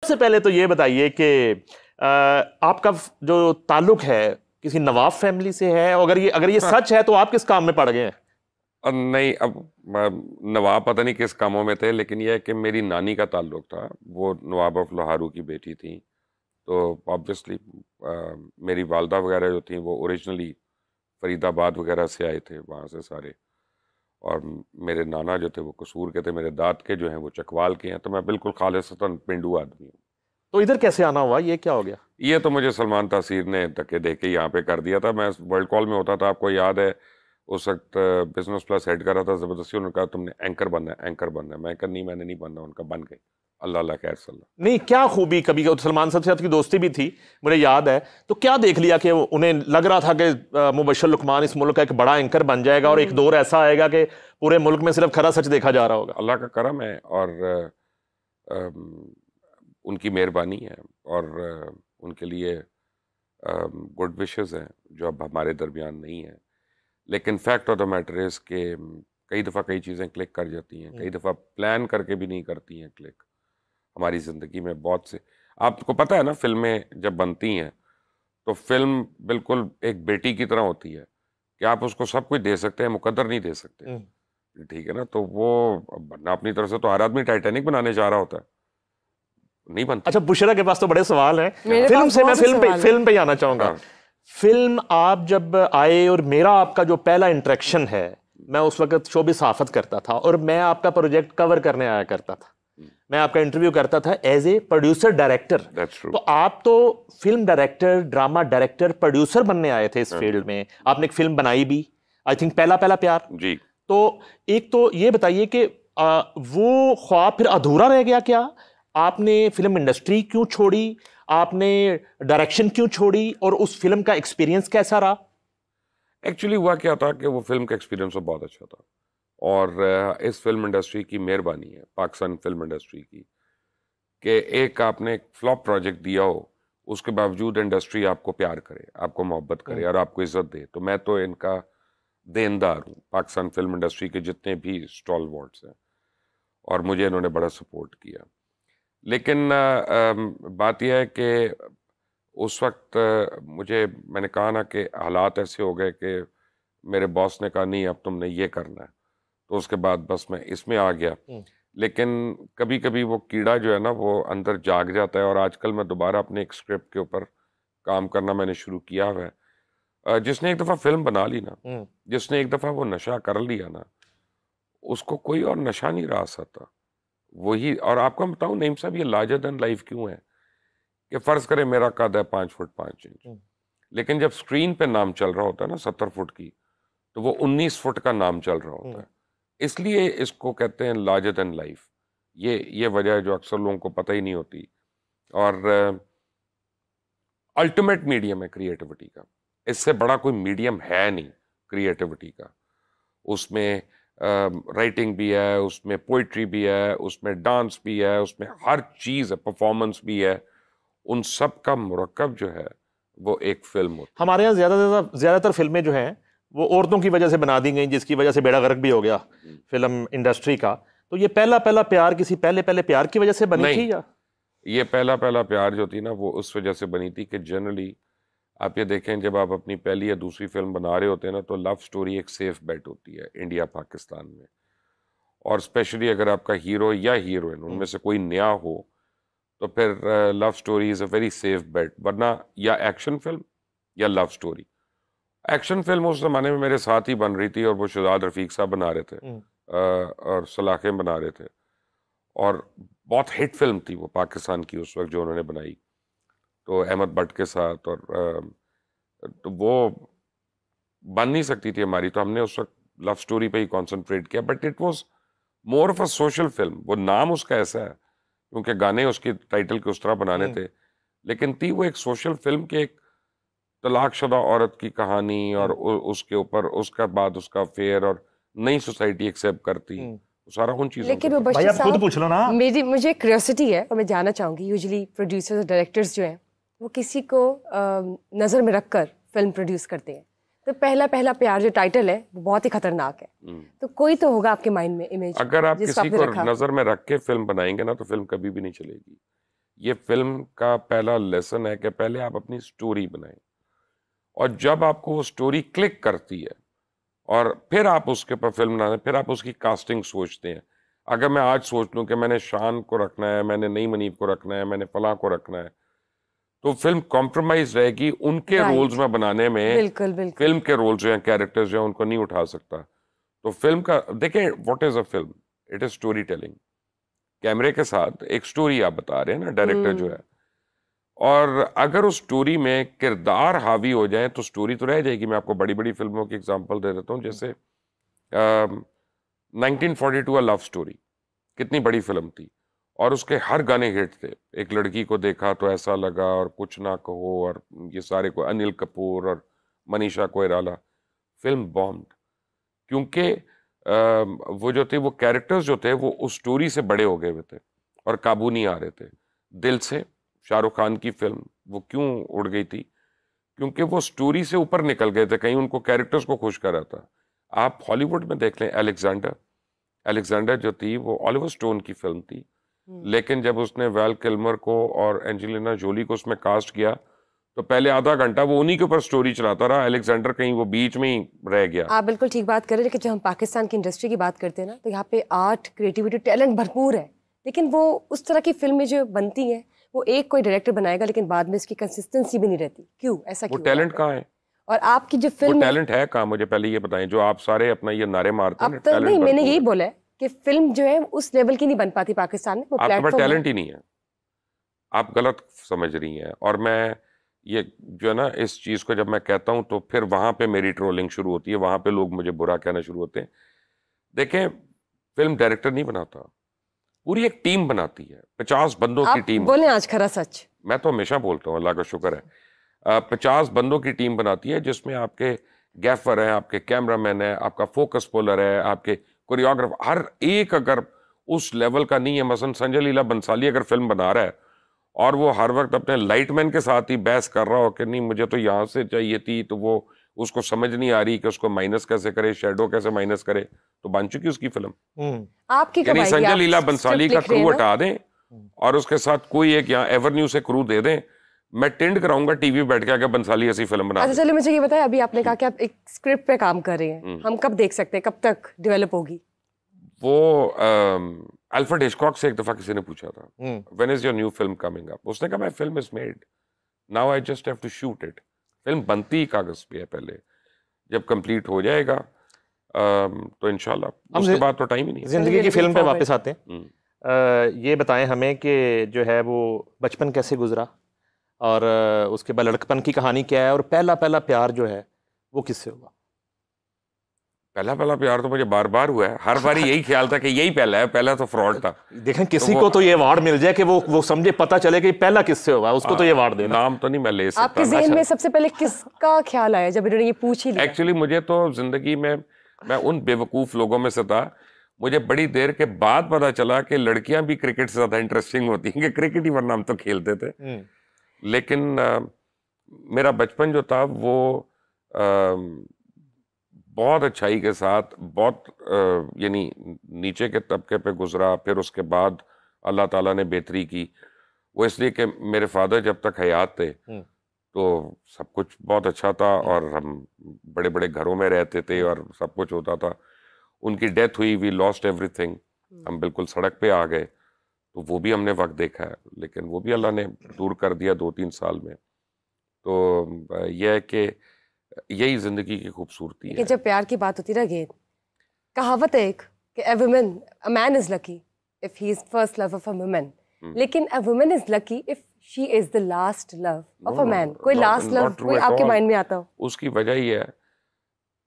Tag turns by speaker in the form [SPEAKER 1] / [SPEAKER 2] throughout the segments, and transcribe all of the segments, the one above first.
[SPEAKER 1] सबसे पहले तो ये बताइए कि आपका जो ताल्लुक है किसी नवाब फैमिली से है, अगर ये सच है तो आप किस काम में पड़ गए हैं?
[SPEAKER 2] नहीं, अब नवाब पता नहीं किस कामों में थे, लेकिन यह है कि मेरी नानी का ताल्लुक था, वो नवाब ऑफ लोहारू की बेटी थी। तो ऑब्वियसली मेरी वालदा वगैरह जो थी वो ओरिजिनली फरीदाबाद वगैरह से आए थे, वहाँ से सारे। और मेरे नाना जो थे वो कसूर के थे, मेरे दाद के जो हैं वो चकवाल के हैं। तो मैं बिल्कुल खालिसतन पिंडू आदमी हूँ।
[SPEAKER 1] तो इधर कैसे आना हुआ, ये क्या हो गया?
[SPEAKER 2] ये तो मुझे सलमान तासीर ने धक्के दे के यहाँ पे कर दिया था। मैं वर्ल्ड कॉल में होता था, आपको याद है, उस वक्त बिजनेस प्लस हेड कर रहा था ज़बरदस्ती। उन्होंने कहा तुमने एंकर बनना है, एंकर बनना है। मैं कहा नहीं, मैंने नहीं बनना। उनका बन गए, अल्लाह अल्लाह खैर सल्ला।
[SPEAKER 1] नहीं, क्या खूबी, कभी सलमान साहब से आपकी दोस्ती भी थी मुझे याद है, तो क्या देख लिया कि उन्हें लग रहा था कि मुबश्शिर लुकमान इस मुल्क का एक बड़ा एंकर बन जाएगा और एक दौर ऐसा आएगा कि पूरे मुल्क में सिर्फ खरा सच देखा जा रहा होगा?
[SPEAKER 2] अल्लाह का करम है और उनकी मेहरबानी है और उनके लिए गुड विशेस हैं जो अब हमारे दरमियान नहीं है। लेकिन fact of the matter is के कई दफ़ा कई चीज़ें क्लिक कर जाती हैं, कई दफ़ा प्लान करके भी नहीं करती हैं क्लिक। हमारी ज़िंदगी में बहुत से, आपको पता है ना, फिल्में जब बनती हैं तो फिल्म बिल्कुल एक बेटी की तरह होती है कि आप उसको सब कुछ दे सकते हैं, मुकद्दर नहीं दे सकते। ठीक है ना? तो वो बनना अपनी तरफ से, तो हर आदमी टाइटैनिक बनाने जा रहा होता है, नहीं बनती।
[SPEAKER 1] अच्छा, बुशरा के पास तो बड़े सवाल हैं
[SPEAKER 3] फिल्म
[SPEAKER 1] से। मैं फिल्म पे आना चाहूंगा।
[SPEAKER 2] हाँ।
[SPEAKER 1] फिल्म आप जब आए और मेरा आपका जो पहला इंटरेक्शन है, मैं उस वक्त शोबे सहाफत करता था और मैं आपका प्रोजेक्ट कवर करने आया करता था। मैं आपका इंटरव्यू करता था एज ए प्रोड्यूसर डायरेक्टर। तो आप तो film director, drama director, producer बनने आए थे इस फील्ड में। आपने एक फिल्म बनाई भी, आई थिंक पहला प्यार
[SPEAKER 2] जी।
[SPEAKER 1] तो एक तो ये बताइए कि वो ख्वाब फिर अधूरा रह गया क्या? आपने फिल्म इंडस्ट्री क्यों छोड़ी? आपने डायरेक्शन क्यों छोड़ी? और उस फिल्म का एक्सपीरियंस कैसा रहा?
[SPEAKER 2] एक्चुअली हुआ क्या था कि वो फिल्म का एक्सपीरियंस तो बहुत अच्छा था और इस फिल्म इंडस्ट्री की मेहरबानी है, पाकिस्तान फिल्म इंडस्ट्री की, कि एक आपने एक फ्लॉप प्रोजेक्ट दिया हो, उसके बावजूद इंडस्ट्री आपको प्यार करे, आपको मोहब्बत करे और आपको इज्जत दे। तो मैं तो इनका देनदार हूँ, पाकिस्तान फिल्म इंडस्ट्री के जितने भी स्टॉलवर्ड्स हैं, और मुझे इन्होंने बड़ा सपोर्ट किया। लेकिन बात यह है कि उस वक्त मैंने कहा ना कि हालात ऐसे हो गए कि मेरे बॉस ने कहा नहीं अब तुमने ये करना है, तो उसके बाद बस मैं इसमें आ गया। लेकिन कभी कभी वो कीड़ा जो है ना वो अंदर जाग जाता है, और आजकल मैं दोबारा अपने एक स्क्रिप्ट के ऊपर काम करना मैंने शुरू किया हुआ है। जिसने एक दफ़ा फिल्म बना ली ना, जिसने एक दफ़ा वो नशा कर लिया ना, उसको कोई और नशा नहीं रहा सकता वही। और आपको मैं बताऊं नईम साहब, ये लार्जर देन लाइफ क्यों है कि फ़र्ज़ करें मेरा कद है 5 फुट 5 इंच, लेकिन जब स्क्रीन पे नाम चल रहा होता है ना 70 फुट की, तो वो 19 फुट का नाम चल रहा होता है। इसलिए इसको कहते हैं लार्जर देन लाइफ। ये वजह है जो अक्सर लोगों को पता ही नहीं होती। और अल्टीमेट मीडियम है क्रिएटिविटी का, इससे बड़ा कोई मीडियम है नहीं क्रिएटिविटी का। उसमें राइटिंग भी है, उसमें पोइट्री भी है, उसमें डांस भी है, उसमें हर चीज़ है, परफॉर्मेंस भी है। उन सब का मुरक्कब जो है वो एक फिल्म होती है।
[SPEAKER 1] हमारे यहाँ ज़्यादातर फिल्में जो हैं वो औरतों की वजह से बना दी गई, जिसकी वजह से बेड़ा गर्क भी हो गया फिल्म इंडस्ट्री का। तो ये पहला प्यार किसी पहले प्यार की वजह से बनी थी या?
[SPEAKER 2] ये पहला प्यार जो थी ना वो उस वजह से बनी थी कि जनरली आप ये देखें, जब आप अपनी पहली या दूसरी फिल्म बना रहे होते हैं ना, तो लव स्टोरी एक सेफ बेट होती है इंडिया पाकिस्तान में। और स्पेशली अगर आपका हीरो या हीरोइन उनमें से कोई नया हो, तो फिर love story is a very safe bet. वरना या एक्शन फिल्म या लव स्टोरी। एक्शन फिल्म उस ज़माने में मेरे साथ ही बन रही थी, और वो शहजाद रफ़ीक साहब बना रहे थे और सलाखें बना रहे थे, और बहुत हिट फिल्म थी वो पाकिस्तान की उस वक्त जो उन्होंने बनाई, तो अहमद भट्ट के साथ। और तो वो बन नहीं सकती थी हमारी, तो हमने उस वक्त लव स्टोरी पे ही कॉन्सेंट्रेट किया। But it was more of a social film. वो नाम उसका ऐसा है क्योंकि गाने उसके टाइटल के उस तरह बनाने थे, लेकिन थी वो एक सोशल फिल्म के एक तलाकशुदा औरत की कहानी, और उसके ऊपर उसका बाद उसका अफेयर, और नई सोसाइटी एक्सेप्ट करती सारा उन चीज़ों।
[SPEAKER 3] लेकिन वो
[SPEAKER 1] भाई आप खुद पूछ लो ना।
[SPEAKER 3] मुझे क्यूरियोसिटी है और मैं जानना चाहूँगी, यूजुअली प्रोड्यूसर्स और डायरेक्टर्स जो हैं वो किसी को नज़र में रखकर फिल्म प्रोड्यूस करते हैं। तो पहला प्यार जो टाइटल है वो बहुत ही खतरनाक है। तो कोई तो होगा आपके माइंड में इमेज,
[SPEAKER 2] अगर आप किसी को नज़र में रख के फिल्म बनाएंगे ना, तो फिल्म कभी भी नहीं चलेगी। ये फिल्म का पहला लेसन है कि पहले आप अपनी स्टोरी बनाएं, और जब आपको वो स्टोरी क्लिक करती है और फिर आप उसके ऊपर फिल्म बनाते हैं, फिर आप उसकी कास्टिंग सोचते हैं। अगर मैं आज सोच लूं कि मैंने शान को रखना है, मैंने नई मनीब को रखना है, मैंने फलां को रखना है, तो फिल्म कॉम्प्रोमाइज रहेगी उनके रोल्स में बनाने में।
[SPEAKER 3] बिल्कुल बिल्कुल।
[SPEAKER 2] फिल्म के रोल्स जो हैं, कैरेक्टर्स जो हैं, उनको नहीं उठा सकता। तो फिल्म का देखिए, what is a film? It is story telling. कैमरे के साथ एक स्टोरी आप बता रहे हैं ना, डायरेक्टर जो है, और अगर उस स्टोरी में किरदार हावी हो जाए तो स्टोरी तो रह जाएगी। मैं आपको बड़ी बड़ी फिल्मों की एग्जांपल दे देता हूँ, जैसे 1942 अ लव स्टोरी, कितनी बड़ी फिल्म थी, और उसके हर गाने हिट थे। एक लड़की को देखा तो ऐसा लगा, और कुछ ना कहो, और ये सारे को, अनिल कपूर और मनीषा कोइराला। फिल्म बॉम्ब, क्योंकि वो जो थे, वो कैरेक्टर्स जो थे, वो उस स्टोरी से बड़े हो गए हुए थे और काबू नहीं आ रहे थे। दिल से, शाहरुख खान की फिल्म, वो क्यों उड़ गई थी? क्योंकि वो स्टोरी से ऊपर निकल गए थे, कहीं उनको कैरेक्टर्स को खुश कर रहा था। आप हॉलीवुड में देख लें, अलेक्जेंडर जो थी, वो ऑलिवर स्टोन की फिल्म थी, लेकिन जब उसने वैल किल्मर को और एंजेलिना जोली को उसमें कास्ट किया, तो पहले आधा घंटा वो उन्हीं के ऊपर स्टोरी चलाता रहा। अलेक्जेंडर कहीं वो बीच में ही रह गया।
[SPEAKER 3] आप बिल्कुल ठीक बात कर रहे हैं, लेकिन जब हम पाकिस्तान की इंडस्ट्री की बात करते हैं ना, तो यहाँ पे आर्ट, क्रिएटिविटी, टैलेंट भरपूर है, लेकिन वो उस तरह की फिल्में जो बनती हैं, वो एक कोई डायरेक्टर बनाएगा, लेकिन बाद में इसकी कंसिस्टेंसी भी नहीं रहती। क्यों ऐसा?
[SPEAKER 2] वो टैलेंट कहाँ है?
[SPEAKER 3] और आपकी जो फिल्म,
[SPEAKER 2] टैलेंट है कहाँ? मुझे पहले ये बताएं। जो आप सारे अपना ये नारे मारते हैं,
[SPEAKER 3] अब नहीं, मैंने यही बोला है कि फिल्म जो है उस लेवल की नहीं बन पाती पाकिस्तान में। वो
[SPEAKER 2] आपके पास
[SPEAKER 3] प्लेटफॉर्म
[SPEAKER 2] टैलेंट ही नहीं है, आप गलत समझ रही हैं। और मैं ये जो है ना, इस चीज़ को जब मैं कहता हूँ तो फिर वहाँ पे मेरी ट्रोलिंग शुरू होती है, वहाँ पे लोग मुझे बुरा कहना शुरू होते हैं। देखें, फिल्म डायरेक्टर नहीं बनाता, पूरी एक टीम बनाती है। 50 बंदों की टीम।
[SPEAKER 3] बोले आज खरा सच,
[SPEAKER 2] मैं तो हमेशा बोलता हूँ, अल्लाह का शुक्र है। 50 बंदों की टीम बनाती है, जिसमें आपके गैफर हैं, आपके कैमरामैन है, आपका फोकस पुलर है, आपके कोरियोग्राफर, हर एक अगर उस लेवल का नहीं है। मसलन संजय लीला बंसाली अगर फिल्म बना रहा है और वो हर वक्त अपने लाइटमैन के साथ ही बहस कर रहा हो कि नहीं मुझे तो यहाँ से चाहिए थी, तो वो उसको समझ नहीं आ रही कि उसको माइनस कैसे करे, शेडो कैसे माइनस करे, तो बन चुकी उसकी फिल्म।
[SPEAKER 3] आपकी
[SPEAKER 2] यानी संजय लीला बंसाली का क्रू हटा दें और उसके साथ कोई एक यहाँ एवरन्यू से क्रू दे दें, मैं टेंड कराऊंगा टीवी बैठ के, अगर बंसाली ऐसी फिल्म बना।
[SPEAKER 3] अच्छा चलिए, मुझे ये बताया, अभी आपने कहा कि आप एक स्क्रिप्ट पे काम कर रहे हैं, हम कब देख सकते हैं, कब तक डेवलप होगी?
[SPEAKER 2] वो अल्फ्रेड हिचकॉक से एक दफा किसी ने पूछा था, when is your new film coming up? उसने कहा, my film is made, now I just have to shoot it. Film बनती ही कागज पे है, पहले जब कंप्लीट हो जाएगा तो इंशाल्लाह, उसके बाद तो टाइम ही नहीं।
[SPEAKER 1] जिंदगी की फिल्म पे वापस आते हैं। ये बताएं हमें कि जो है वो बचपन कैसे गुजरा, और उसके बाद लड़कपन की कहानी क्या है, और पहला पहला प्यार जो है वो किससे हुआ?
[SPEAKER 2] पहला पहला प्यार तो मुझे बार बार हुआ है, हर बार यही ख्याल था कि यही पहला है, पहला तो फ्रॉड था।
[SPEAKER 1] देखें, किसी को तो ये अवार्ड मिल जाए कि वो समझे, पता चले कि पहला किससे हुआ, उसको तो ये अवार्ड देना।
[SPEAKER 2] नाम तो नहीं मैं ले सकता।
[SPEAKER 3] आपके ज़हन में सबसे पहले किसका ख्याल आया जब इन्होंने ये पूछ ही लिया?
[SPEAKER 2] एक्चुअली मुझे तो जिंदगी में, मैं उन बेवकूफ लोगों में से था, मुझे बड़ी देर के बाद पता चला कि लड़कियां भी क्रिकेट से ज्यादा इंटरेस्टिंग होती हैं कि क्रिकेट ही, वरना हम तो खेलते थे। लेकिन मेरा बचपन जो था वो बहुत अच्छाई के साथ, बहुत यानी नीचे के तबके पे गुजरा। फिर उसके बाद अल्लाह ताला ने बेहतरी की, वो इसलिए कि मेरे फादर जब तक हयात थे तो सब कुछ बहुत अच्छा था, और हम बड़े बड़े घरों में रहते थे और सब कुछ होता था। उनकी डेथ हुई, वी लॉस्ट एवरीथिंग, हम बिल्कुल सड़क पे आ गए। तो वो भी हमने वक्त देखा है, लेकिन वो भी अल्लाह ने दूर कर दिया 2-3 साल में। तो यह है कि यही जिंदगी की खूबसूरती है।
[SPEAKER 3] जब प्यार की बात होती है ना, कहावत है एक कि a man is lucky if he is first love of a woman, लेकिन a woman is lucky if she is the last love of a man। कोई लास्ट लव कोई आपके माइंड में आता हो? उसकी
[SPEAKER 2] वजह ये है,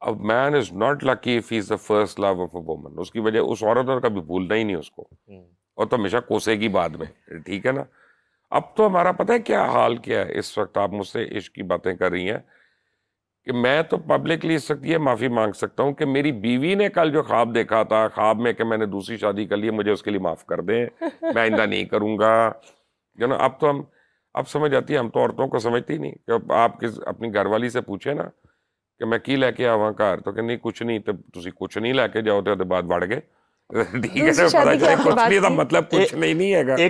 [SPEAKER 2] a man is not lucky if he is the first love of a woman। उसकी वजह उस औरत और कभी भूलना ही नहीं उसको, और तो हमेशा कोसेगी बाद में, ठीक है ना। अब तो हमारा पता है क्या हाल क्या है इस वक्त। आप मुझसे इश्क की बातें कर रही हैं कि मैं तो पब्लिकली इस वक्त ये माफ़ी मांग सकता हूँ कि मेरी बीवी ने कल जो ख्वाब देखा था, ख्वाब में कि मैंने दूसरी शादी कर ली है, मुझे उसके लिए माफ़ कर दें, मैं आइंदा नहीं करूँगा। जो ना, अब तो हम, अब समझ आती है, हम तो औरतों को समझती ही नहीं। कि आप अपनी घरवाली से पूछे ना कि मैं की लैके आवां घर, तो कि नहीं कुछ नहीं, तो तुसी कुछ नहीं लैके जाओ तो बाद बढ़ गए, ठीक है ना, पता चले कुछ नहीं, मतलब कुछ नहीं है।